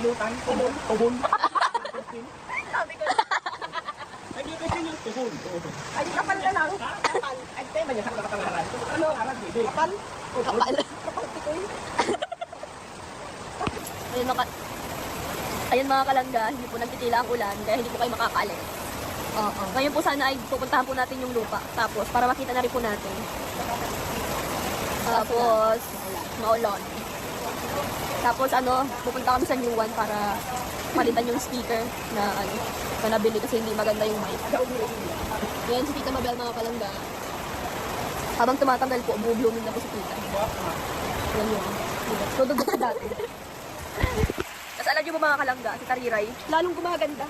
Inutan, tubon. Sabi ko, Ay, dito kasi yung tubon. ay, kapal na lang. Kapal. Ay, tayo ba niya sa nakakalaran? Ano, harap, hindi. Kapal. Kapal. Kapal, tikoy. Ayun mga kalangga, hindi po nagtitila ang ulan kaya hindi po kayo makakaalis. Oo. Ngayon po sana ay pupuntahan po natin yung lupa. Tapos, para makita na rin po natin. Tapos, maulan. Tapos pupunta kami sa New One para palitan yung speaker na na nabili kasi hindi maganda yung mic. Ngayon si Tita Mabel mga kalangga. Habang tumatanggal po, bubloomin na po si Tita. Yan yun. Tudugot na dati. Tapos alam niyo po mga kalangga, si Tariray, lalong gumaganda.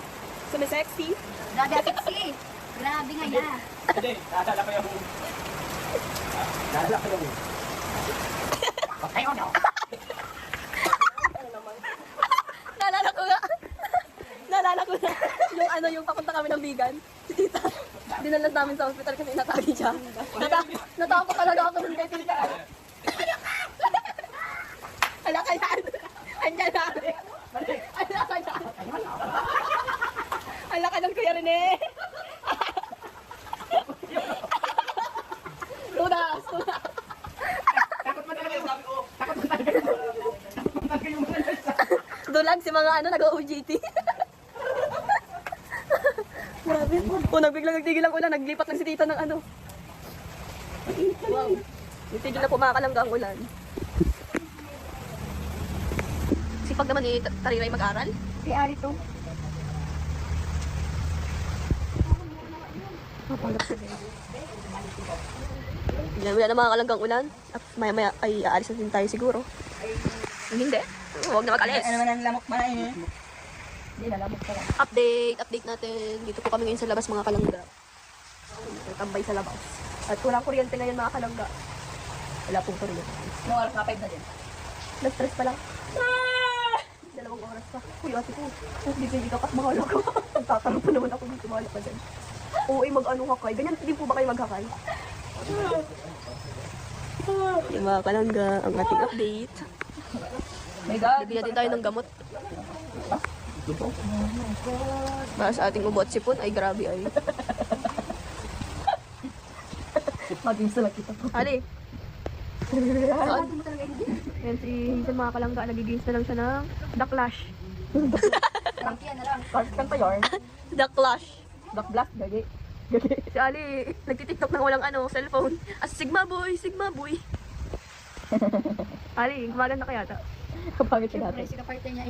Sumisexy. Dada sexy. Grabe nga ya. Hindi, dadala ko yung... Dadala ko yung... Ay, ano? Naalala ko nga. Naalala ko na. Yung papunta kami ng Bigan. Si Tita. Dinalas namin sa hospital kasi inatake siya. Natakot talaga ako nun kay Tita. Ala ka yan. Andyan na. Ala ka yan. Ala ka ng Kuya Rene. Tunas. Takot mo talaga yung sabi ko. Takot mo talaga yung... Takot mo talaga yung... Dulag si mga nag-OJT. Grabe. Biglang nagtigil ang ulan. Naglipat lang si Tita ng Wow. Nagtigil na po mga kalangga ang ulan. Sipag naman ni Tariray mag-aral. Si Ari to. Wala na mga kalanggang ulan. At maya-maya ay aalis na din tayo siguro. Kung hindi, huwag na mag-alis. Ano naman ang lamok man eh. Hindi, lalamok pa lang. Update natin. Dito po kami ngayon sa labas mga kalangga. Tambay sa labas. At walang kuryente ngayon mga kalangga. Wala pong kuryente. Nung oras nga 5 na din. Na-stress pa lang. 2 oras pa. Uy, ate ko. Hindi ka pat mahala ko. Nagtatanong pa naman ako dito. Mahala pa dyan. Oo, mag-hakay. Ganyan din po ba kayo maghakay? Yung mga kalangga, ang ating update. My God. Bibili natin tayo ng gamot. Para sa ating ubo at sipon, ay grabe ay. Maging sila kita po. Ali. Saan? Yan si Hazel mga kalangga, nagigains na lang siya ng The Clash. Yan na lang. Kan pa yarn. The Clash. Black black. Gagi. Si Ali, nagtitiktok ng walang cellphone. As Sigma boy, Sigma boy. Ali, gumaganda kaya ta. Kapangit siya dati. Siyempre, si kaparte niya,